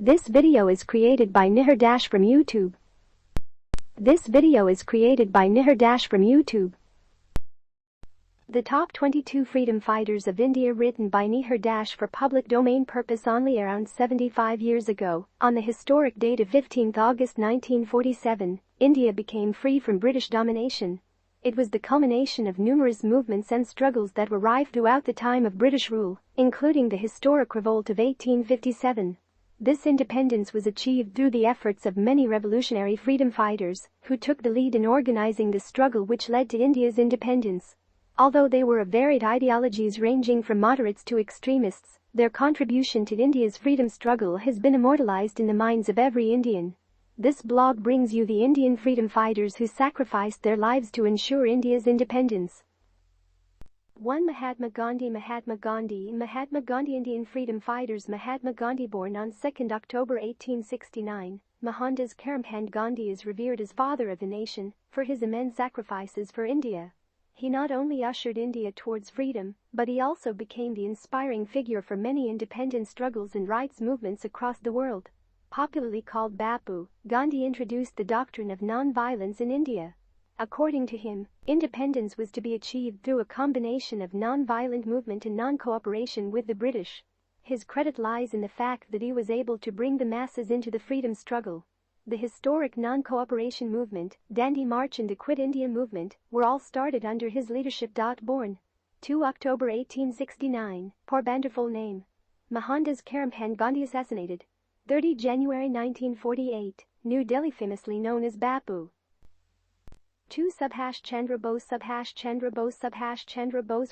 This video is created by Nihar Dash from YouTube. This video is created by Nihar Dash from YouTube. The top 22 freedom fighters of India, written by Nihar Dash for public domain purpose only. Around 75 years ago, on the historic date of 15 August 1947, India became free from British domination. It was the culmination of numerous movements and struggles that were rife throughout the time of British rule, including the historic revolt of 1857. This independence was achieved through the efforts of many revolutionary freedom fighters who took the lead in organizing the struggle which led to India's independence. Although they were of varied ideologies ranging from moderates to extremists, their contribution to India's freedom struggle has been immortalized in the minds of every Indian. This blog brings you the Indian freedom fighters who sacrificed their lives to ensure India's independence. 1. Mahatma Gandhi. Indian freedom fighters. Mahatma Gandhi, born on 2 October 1869, Mohandas Karamchand Gandhi is revered as father of the nation for his immense sacrifices for India. He not only ushered India towards freedom, but he also became the inspiring figure for many independence struggles and rights movements across the world. Popularly called Bapu, Gandhi introduced the doctrine of non-violence in India. According to him, independence was to be achieved through a combination of non-violent movement and non-cooperation with the British. His credit lies in the fact that he was able to bring the masses into the freedom struggle. The historic non-cooperation movement, Dandi March and the Quit India movement were all started under his leadership. Born 2 October 1869, Porbandar. Full name: Mohandas Karamchand Gandhi. Assassinated 30 January 1948, New Delhi. Famously known as Bapu. 2. Subhash Chandra Bose.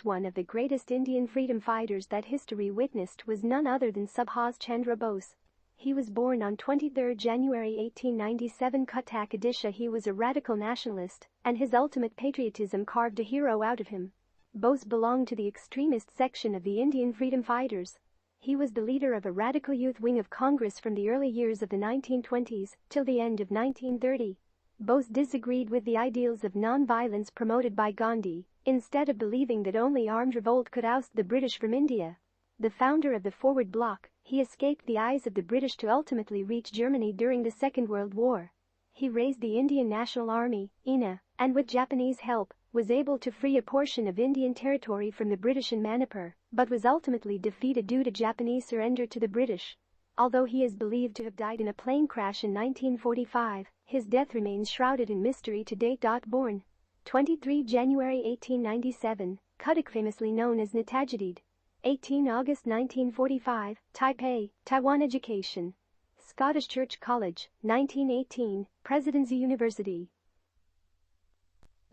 One of the greatest Indian freedom fighters that history witnessed was none other than Subhash Chandra Bose. He was born on 23 January 1897, Cuttack, Odisha. He was a radical nationalist, and his ultimate patriotism carved a hero out of him. Bose belonged to the extremist section of the Indian freedom fighters. He was the leader of a radical youth wing of Congress from the early years of the 1920s till the end of 1930. Bose disagreed with the ideals of non-violence promoted by Gandhi, instead of believing that only armed revolt could oust the British from India. The founder of the Forward Bloc, he escaped the eyes of the British to ultimately reach Germany during the Second World War. He raised the Indian National Army, INA, and with Japanese help, was able to free a portion of Indian territory from the British in Manipur, but was ultimately defeated due to Japanese surrender to the British. Although he is believed to have died in a plane crash in 1945, his death remains shrouded in mystery to date. Born 23 January 1897, Cuttack, famously known as Netaji. 18 August 1945, Taipei, Taiwan. Education: Scottish Church College, 1918, Presidency University.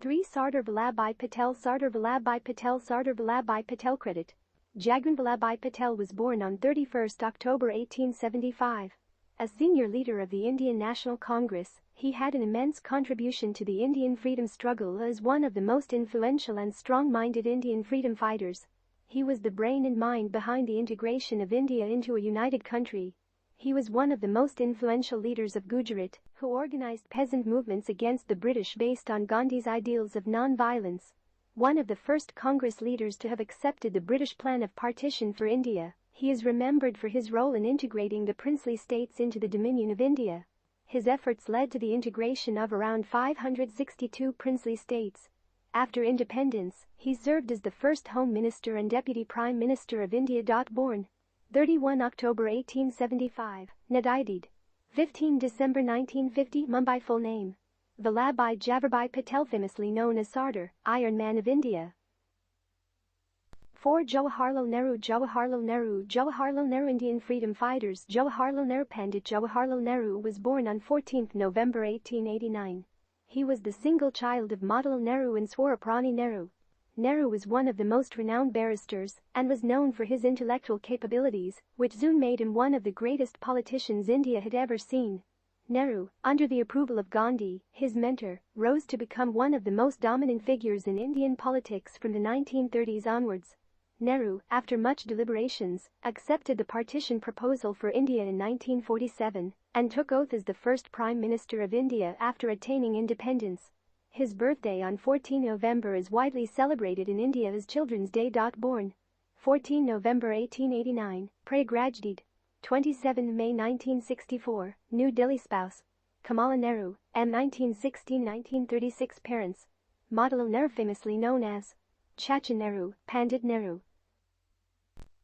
3. Sardar Vallabhbhai Patel. Credit: Jagran Vallabhbhai Patel was born on 31 October 1875. As senior leader of the Indian National Congress, he had an immense contribution to the Indian freedom struggle as one of the most influential and strong-minded Indian freedom fighters. He was the brain and mind behind the integration of India into a united country. He was one of the most influential leaders of Gujarat, who organized peasant movements against the British based on Gandhi's ideals of non-violence. One of the first Congress leaders to have accepted the British plan of partition for India, he is remembered for his role in integrating the princely states into the Dominion of India. His efforts led to the integration of around 562 princely states. After independence, he served as the first Home Minister and Deputy Prime Minister of India. Born 31 October 1875, Nadied 15 December 1950, Mumbai. Full name: Vallabhbhai Javarbhai Patel. Famously known as Sardar, Iron Man of India. 4. Jawaharlal Nehru. Indian freedom fighters. Pandit Jawaharlal Nehru was born on 14 November 1889. He was the single child of Motilal Nehru and Swarupranni Nehru. Nehru was one of the most renowned barristers and was known for his intellectual capabilities, which soon made him one of the greatest politicians India had ever seen. Nehru, under the approval of Gandhi, his mentor, rose to become one of the most dominant figures in Indian politics from the 1930s onwards. Nehru, after much deliberations, accepted the partition proposal for India in 1947 and took oath as the first Prime Minister of India after attaining independence. His birthday on 14 November is widely celebrated in India as Children's Day. Born 14 November 1889, Prayagraj. 27 May 1964, New Delhi spouse. Kamala Nehru, M. 1916-1936 parents. Motilal Nehru famously known as Chacha Nehru, Pandit Nehru.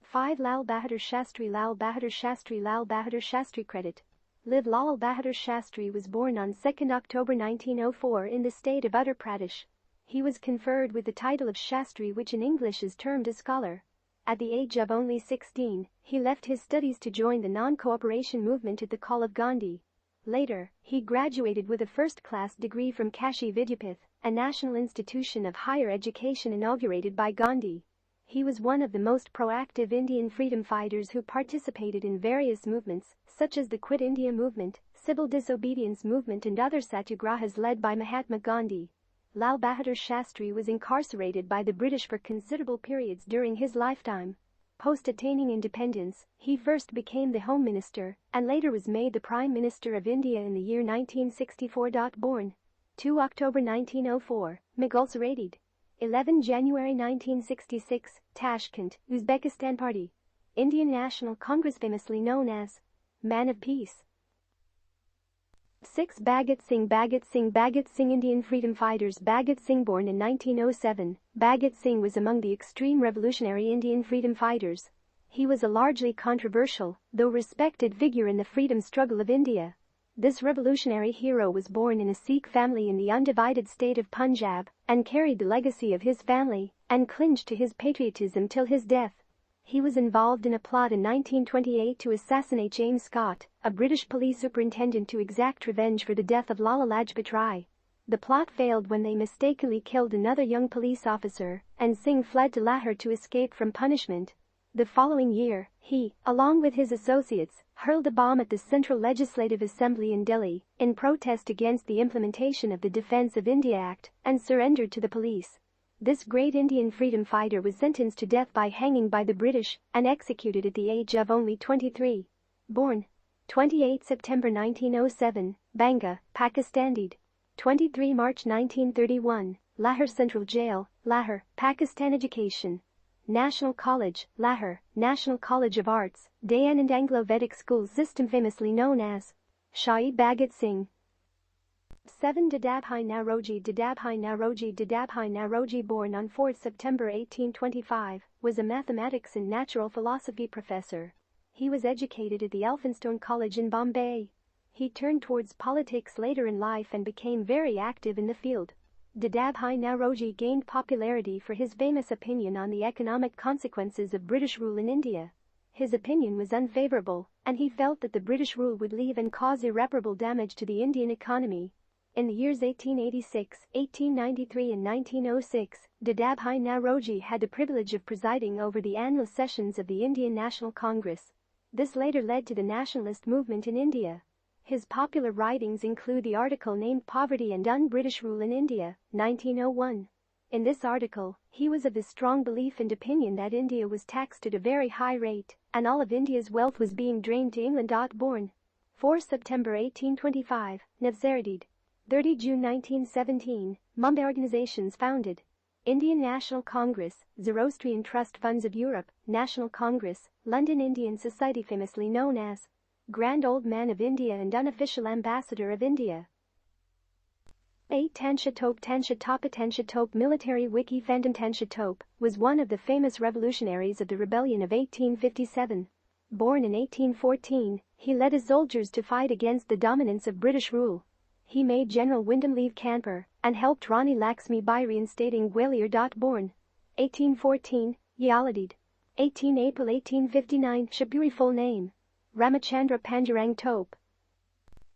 5 Lal Bahadur Shastri. Lal Bahadur Shastri. Lal Bahadur Shastri credit. Live Lal Bahadur Shastri was born on 2 October 1904 in the state of Uttar Pradesh. He was conferred with the title of Shastri, which in English is termed a scholar. At the age of only 16, he left his studies to join the non-cooperation movement at the call of Gandhi. Later, he graduated with a first-class degree from Kashi Vidyapith, a national institution of higher education inaugurated by Gandhi. He was one of the most proactive Indian freedom fighters who participated in various movements, such as the Quit India movement, civil disobedience movement and other satyagrahas led by Mahatma Gandhi. Lal Bahadur Shastri was incarcerated by the British for considerable periods during his lifetime. Post-attaining independence, he first became the Home Minister and later was made the Prime Minister of India in the year 1964. Born 2 October 1904, Mughal 11 January 1966, Tashkent, Uzbekistan Party. Indian National Congress famously known as Man of Peace. 6 Bhagat Singh. Bhagat Singh. Bhagat Singh. Indian freedom fighters. Bhagat Singh. Born in 1907, Bhagat Singh was among the extreme revolutionary Indian freedom fighters. He was a largely controversial, though respected figure in the freedom struggle of India. This revolutionary hero was born in a Sikh family in the undivided state of Punjab and carried the legacy of his family and clinged to his patriotism till his death. He was involved in a plot in 1928 to assassinate James Scott, a British police superintendent, to exact revenge for the death of Lala Lajpat Rai. The plot failed when they mistakenly killed another young police officer, and Singh fled to Lahore to escape from punishment. The following year, he, along with his associates, hurled a bomb at the Central Legislative Assembly in Delhi in protest against the implementation of the Defence of India Act and surrendered to the police. This great Indian freedom fighter was sentenced to death by hanging by the British and executed at the age of only 23. Born 28 September 1907, Banga, Pakistan. Died 23 March 1931, Lahore Central Jail, Lahore, Pakistan. Education. National College, Lahore, National College of Arts, Dayan and Anglo-Vedic school system famously known as Shahid Bhagat Singh. 7 Dadabhai Naoroji. Dadabhai Naoroji. Dadabhai Naoroji, born on 4 September 1825, was a mathematics and natural philosophy professor. He was educated at the Elphinstone College in Bombay. He turned towards politics later in life and became very active in the field. Dadabhai Naoroji gained popularity for his famous opinion on the economic consequences of British rule in India. His opinion was unfavorable, and he felt that the British rule would leave and cause irreparable damage to the Indian economy. In the years 1886, 1893 and 1906, Dadabhai Naoroji had the privilege of presiding over the annual sessions of the Indian National Congress. This later led to the nationalist movement in India. His popular writings include the article named Poverty and Un-British Rule in India, 1901. In this article, he was of the strong belief and opinion that India was taxed at a very high rate, and all of India's wealth was being drained to England. Born 4 September 1825, Navsaradid. 30 June 1917, Mumbai. Organizations founded: Indian National Congress, Zoroastrian Trust Funds of Europe, National Congress, London Indian Society famously known as Grand Old Man of India and Unofficial Ambassador of India. 8 Tancha Tope. Tancha Tope. Tancha Tope. Military Wiki Fandom. Tancha Tope was one of the famous revolutionaries of the rebellion of 1857. Born in 1814, he led his soldiers to fight against the dominance of British rule. He made General Wyndham leave Kanpur and helped Rani Laxmi Bai reinstating Gwalior. Born 1814, Yaladid. 18 April 1859, Shapuri. Full name: Ramachandra Pandurang Tope.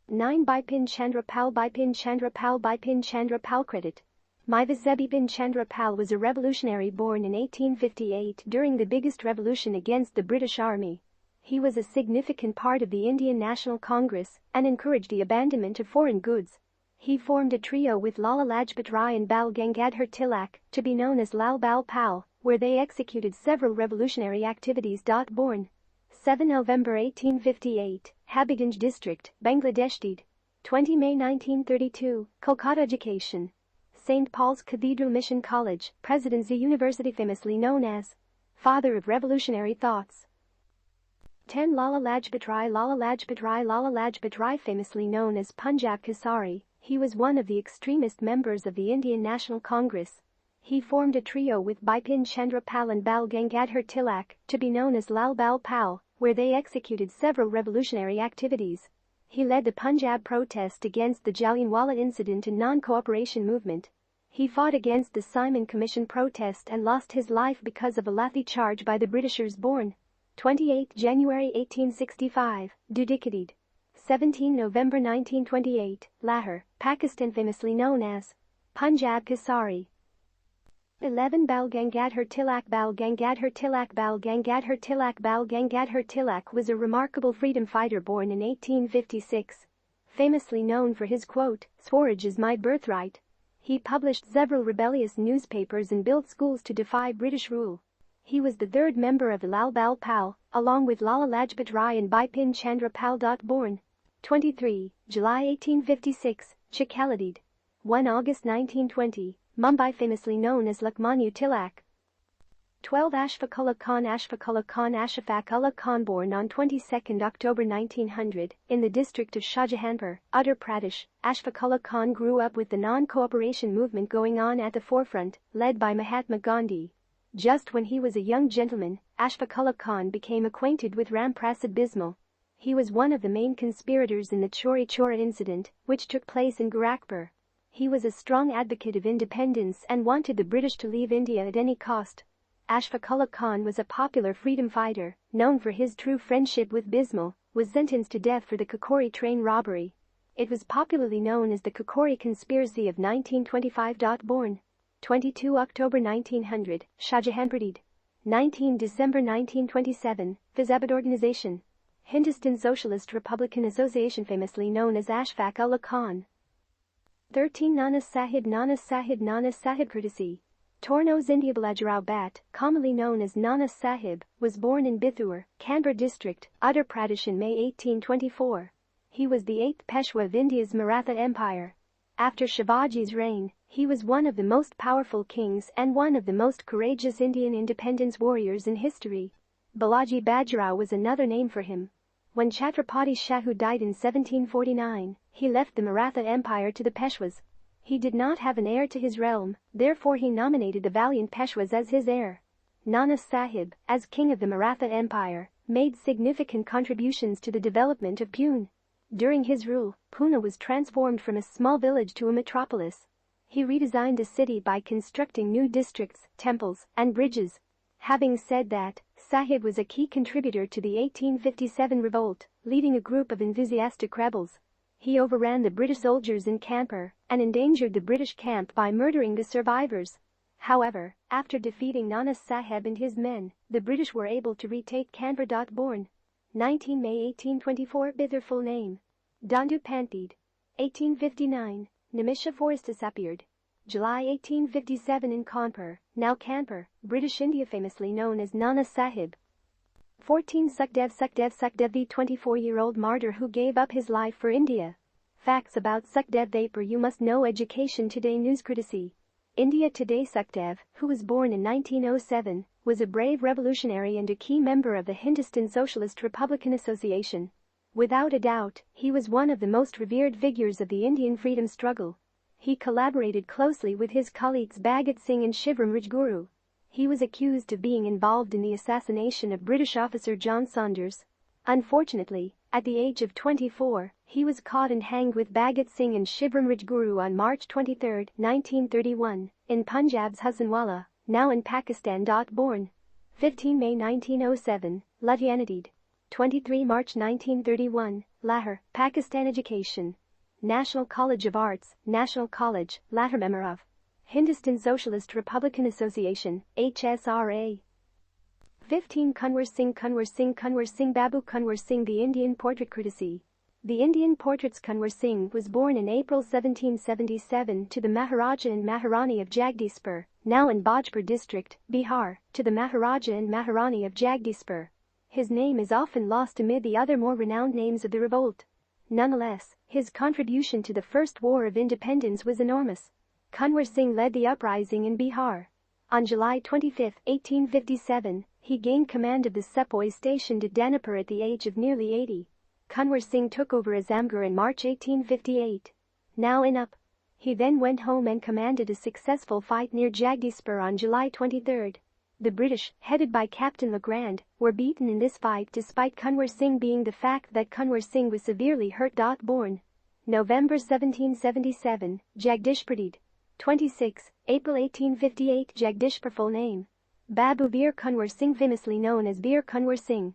9 Bipin Chandra Pal. Bipin Chandra Pal. Bipin Chandra Pal. Credit: Mivasebhi Bin Chandra Pal was a revolutionary born in 1858 during the biggest revolution against the British Army. He was a significant part of the Indian National Congress and encouraged the abandonment of foreign goods. He formed a trio with Lala Lajpat Rai and Bal Gangadhar Tilak to be known as Lal Bal Pal, where they executed several revolutionary activities. Born 7 November 1858, Habiganj District, Bangladesh. Died 20 May 1932, Kolkata. Education. St. Paul's Cathedral Mission College, Presidency University famously known as Father of Revolutionary Thoughts. 10. Lala Lajpat Rai. Lala Lajpat Rai. Lala Lajpat Rai, famously known as Punjab Kesari, he was one of the extremist members of the Indian National Congress. He formed a trio with Bipin Chandra Pal and Bal Gangadhar Tilak, to be known as Lal Bal Pal, where they executed several revolutionary activities. He led the Punjab protest against the Jallianwala incident and non-cooperation movement. He fought against the Simon Commission protest and lost his life because of a lathi charge by the Britishers. Born 28 January 1865, Dudikadid. 17 November 1928, Lahore, Pakistan, famously known as Punjab Kesari. 11. Bal Gangadhar Tilak. Bal Gangadhar Tilak. Bal Gangadhar Tilak. Bal Gangadhar Tilak was a remarkable freedom fighter born in 1856. Famously known for his quote, "Swaraj is my birthright." He published several rebellious newspapers and built schools to defy British rule. He was the third member of the Lal Bal Pal, along with Lala Lajpat Rai and Bipin Chandra Pal. Born 23 July 1856, Chikaladid. 1 August 1920, Mumbai, famously known as Lakmanya Tilak. 12. Ashfaq-Ullah Khan. Ashfaq-Ullah Khan. Ashfaq-Ullah Khan, born on 22 October 1900, in the district of Shahjahanpur, Uttar Pradesh. Ashfaq-Ullah Khan grew up with the non-cooperation movement going on at the forefront, led by Mahatma Gandhi. Just when he was a young gentleman, Ashfaq-Ullah Khan became acquainted with Ram Prasad Bismal. He was one of the main conspirators in the Chauri Chaura incident, which took place in Gorakhpur. He was a strong advocate of independence and wanted the British to leave India at any cost. Ashfaq-Ullah Khan was a popular freedom fighter, known for his true friendship with Bismal, was sentenced to death for the Kakori train robbery. It was popularly known as the Kakori Conspiracy of 1925. Born 22 October 1900, Shahjahanpur. 19 December 1927, Fizabad Organization. Hindustan Socialist Republican Association, famously known as Ashfaq-Ullah Khan. 13. Nana Sahib. Nana Sahib. Nana Sahib, courtesy Tornos India. Balajirao Bhatt, commonly known as Nana Sahib, was born in Bithur, Kanpur district, Uttar Pradesh in May 1824. He was the 8th Peshwa of India's Maratha Empire. After Shivaji's reign, he was one of the most powerful kings and one of the most courageous Indian independence warriors in history. Balaji Bajirao was another name for him. When Chhatrapati Shahu died in 1749, he left the Maratha Empire to the Peshwas. He did not have an heir to his realm, therefore he nominated the valiant Peshwas as his heir. Nana Sahib, as king of the Maratha Empire, made significant contributions to the development of Pune. During his rule, Pune was transformed from a small village to a metropolis. He redesigned the city by constructing new districts, temples, and bridges. Having said that, Sahib was a key contributor to the 1857 revolt, leading a group of enthusiastic rebels. He overran the British soldiers in Kanpur and endangered the British camp by murdering the survivors. However, after defeating Nana Sahib and his men, the British were able to retake Kanpur. Born 19 May 1824, Bithur, full name Dandu Pantid. 1859, Nimisha Forest disappeared. July 1857 in Kanpur, now Kanpur, British India, famously known as Nana Sahib. 14. Sukhdev. Sukhdev, the 24-year-old martyr who gave up his life for India. Facts about Sukhdev Thapar you must know. Education Today News courtesy India Today. Sukhdev, who was born in 1907, was a brave revolutionary and a key member of the Hindustan Socialist Republican Association. Without a doubt, he was one of the most revered figures of the Indian freedom struggle. He collaborated closely with his colleagues Bhagat Singh and Shivram Rajguru. He was accused of being involved in the assassination of British officer John Saunders. Unfortunately, at the age of 24, he was caught and hanged with Bhagat Singh and Shivram Rajguru on March 23, 1931, in Punjab's Hassanwala, now in Pakistan. Born 15 May 1907, Ludhiana. 23 March 1931, Lahore, Pakistan. Education National College of Arts, National College, Lahore Memorov. Hindustan Socialist Republican Association, HSRA. 15. Kunwar Singh. Kunwar Singh. Kunwar Singh. Babu Kunwar Singh, the Indian portrait courtesy The Indian portraits. Kunwar Singh was born in April 1777 to the Maharaja and Maharani of Jagdishpur, now in Bhojpur district, Bihar, to the Maharaja and Maharani of Jagdishpur. His name is often lost amid the other more renowned names of the revolt. Nonetheless, his contribution to the First War of Independence was enormous. Kunwar Singh led the uprising in Bihar. On July 25, 1857, he gained command of the sepoys stationed at Danapur at the age of nearly 80. Kunwar Singh took over Azamgarh in March 1858. Now in up. He then went home and commanded a successful fight near Jagdishpur on July 23. The British, headed by Captain Legrand, were beaten in this fight despite Kunwar Singh being the fact that Kunwar Singh was severely hurt. Born November 1777, Jagdishpur. 26, April 1858. Jagdishpur. Full name: Babu Veer Kunwar Singh, famously known as Veer Kunwar Singh.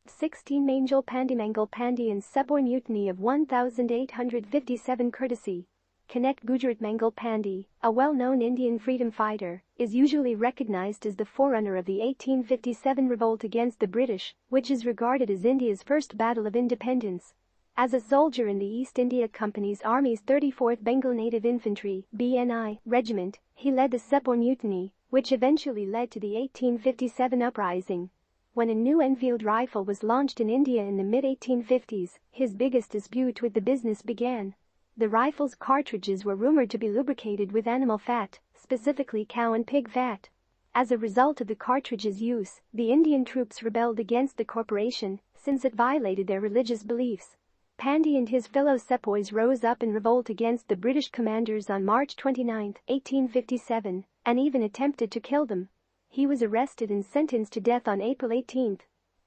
16 Mangal Pandi and Sepoy Mutiny of 1857. Courtesy Connect. Gujarat. Mangal Pandi, a well-known Indian freedom fighter, is usually recognized as the forerunner of the 1857 revolt against the British, which is regarded as India's first battle of independence. As a soldier in the East India Company's Army's 34th Bengal Native Infantry (BNI) Regiment, he led the Sepoy Mutiny, which eventually led to the 1857 uprising. When a new Enfield rifle was launched in India in the mid-1850s, his biggest dispute with the business began. The rifle's cartridges were rumored to be lubricated with animal fat, specifically cow and pig fat. As a result of the cartridge's use, the Indian troops rebelled against the corporation, since it violated their religious beliefs. Pandi and his fellow sepoys rose up in revolt against the British commanders on March 29, 1857, and even attempted to kill them. He was arrested and sentenced to death on April 18.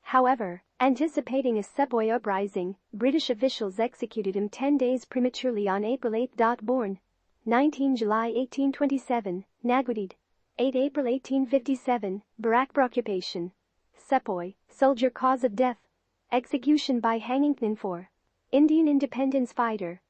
However, anticipating a sepoy uprising, British officials executed him 10 days prematurely on April 8. Born 19 July 1827, Nagwadid. 8 April 1857, Barakpur. Occupation: sepoy, soldier. Cause of death: execution by hanging. 4. Indian independence fighter.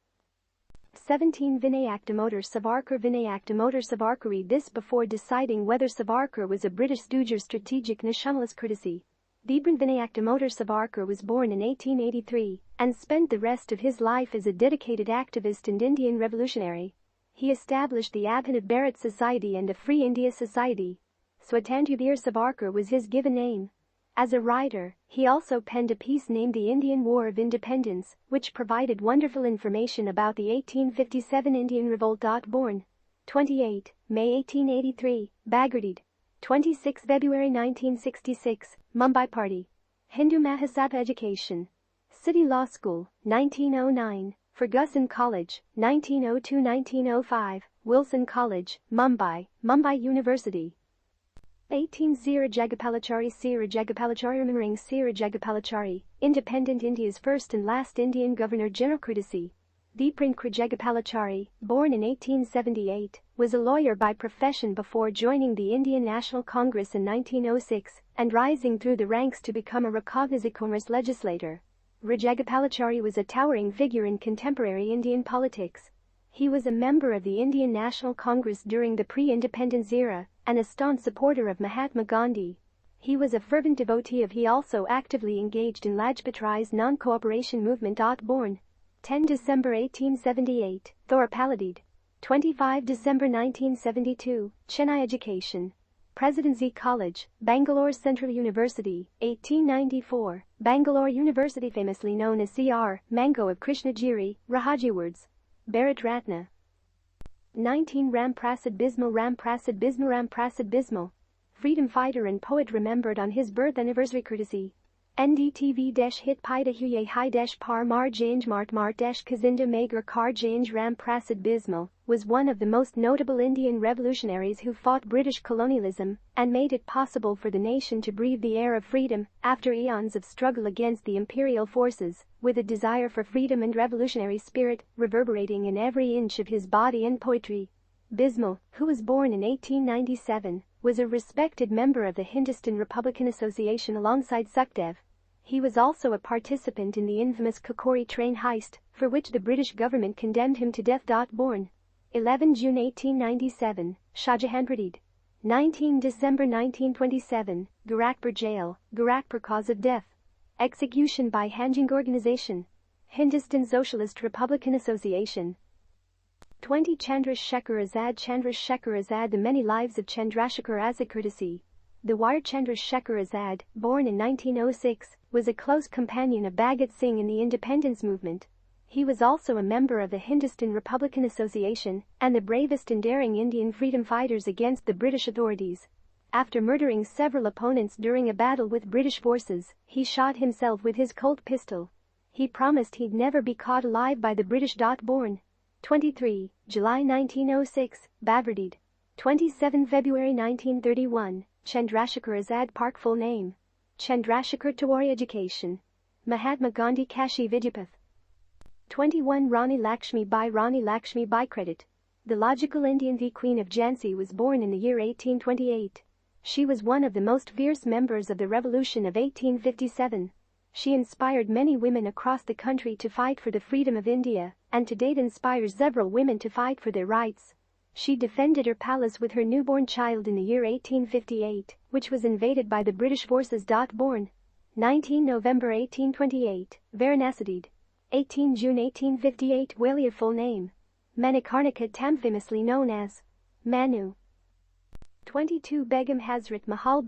17 Vinayak Damodar Savarkar. Vinayak Damodar Savarkar. Read this before deciding whether Savarkar was a British stooge or strategic nationalist. Courtesy Debran. Vinayak Damodar Savarkar was born in 1883 and spent the rest of his life as a dedicated activist and Indian revolutionary. He established the Abhinav Bharat Society and the Free India Society. Swatantra Veer Savarkar was his given name. As a writer, he also penned a piece named The Indian War of Independence, which provided wonderful information about the 1857 Indian Revolt. Born 28 May 1883, Bagardid. 26 February 1966, Mumbai. Party Hindu Mahasabha. Education: City Law School, 1909, Fergusson College, 1902-1905, Wilson College, Mumbai, Mumbai University. 18 Sirajagopalachari. Sirajagopalachari. Remembering Sirajagopalachari, independent India's first and last Indian Governor-General. Courtesy Deeprankrajagopalachari, born in 1878, was a lawyer by profession before joining the Indian National Congress in 1906 and rising through the ranks to become a recognized Congress legislator. Rajagopalachari was a towering figure in contemporary Indian politics. He was a member of the Indian National Congress during the pre-independence era and a staunch supporter of Mahatma Gandhi. He was a fervent devotee of. He also actively engaged in Lajpat Rai's non-cooperation movement. Born 10 December 1878, Thorapalladid. 25 December 1972, Chennai. Education: Presidency College, Bangalore Central University, 1894, Bangalore University. Famously known as C.R. Mango of Krishnagiri, Rajaji. Words: Bharat Ratna. 19 Ram Prasad Bismal. Ram Prasad Bismal. Ram Prasad Bismal, freedom fighter and poet, remembered on his birth anniversary. Courtesy NDTV-hit Paida Huye High-Par Mar Janj Mart Kazinda Magar Kar Janj. Ram Prasad Bismal was one of the most notable Indian revolutionaries who fought British colonialism and made it possible for the nation to breathe the air of freedom after eons of struggle against the imperial forces, with a desire for freedom and revolutionary spirit reverberating in every inch of his body and poetry. Bismal, who was born in 1897, was a respected member of the Hindustan Republican Association alongside Sukhdev. He was also a participant in the infamous Kakori train heist, for which the British government condemned him to death. Born 11 June 1897, Shahjahanpur. 19 December 1927, Gorakhpur Jail, Gorakhpur. Cause of death: execution by hanging. Organization: Hindustan Socialist Republican Association. 20 Chandrasekhar Azad. Chandrasekhar Azad. The Many Lives of Chandrasekhar Azad. Courtesy The Wire. Chandrasekhar Azad, born in 1906, was a close companion of Bhagat Singh in the independence movement. He was also a member of the Hindustan Republican Association and the bravest and daring Indian freedom fighters against the British authorities. After murdering several opponents during a battle with British forces, he shot himself with his Colt pistol. He promised he'd never be caught alive by the British. Born 23 July 1906, Bavardid. 27 February 1931, Chandrasekhar Azad Park. Full name: Chandrasekhar Tiwari. Education: Mahatma Gandhi Kashi Vidyapath. 21 Rani Lakshmi Bai. Credit: The logical Indian, the Queen of Jhansi, was born in the year 1828. She was one of the most fierce members of the Revolution of 1857. She inspired many women across the country to fight for the freedom of India, and to date inspires several women to fight for their rights. She defended her palace with her newborn child in the year 1858, which was invaded by the British forces. Born 19 November 1828, Varanasi. 18 June 1858, Gwalior. Full name: Manikarnika Tam, famously known as Manu. 22 Begum Hazrat Mahal.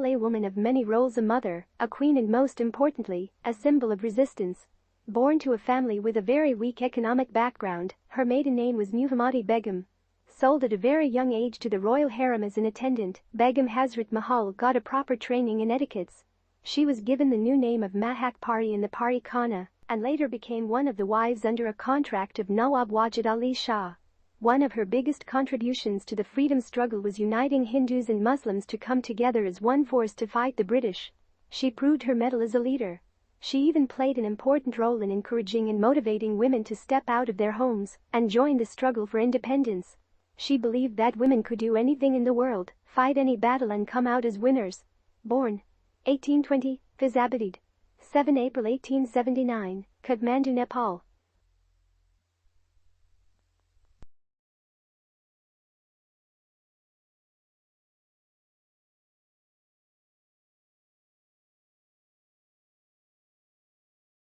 A woman of many roles, a mother, a queen, and most importantly, a symbol of resistance. Born to a family with a very weak economic background, her maiden name was Muhammadi Begum. Sold at a very young age to the royal harem as an attendant, Begum Hazrat Mahal got a proper training in etiquettes. She was given the new name of Mahak Pari in the Pari Khana, and later became one of the wives under a contract of Nawab Wajid Ali Shah. One of her biggest contributions to the freedom struggle was uniting Hindus and Muslims to come together as one force to fight the British. She proved her mettle as a leader. She even played an important role in encouraging and motivating women to step out of their homes and join the struggle for independence. She believed that women could do anything in the world, fight any battle, and come out as winners. Born 1820, Fizabadid. 7 April 1879, Kathmandu, Nepal.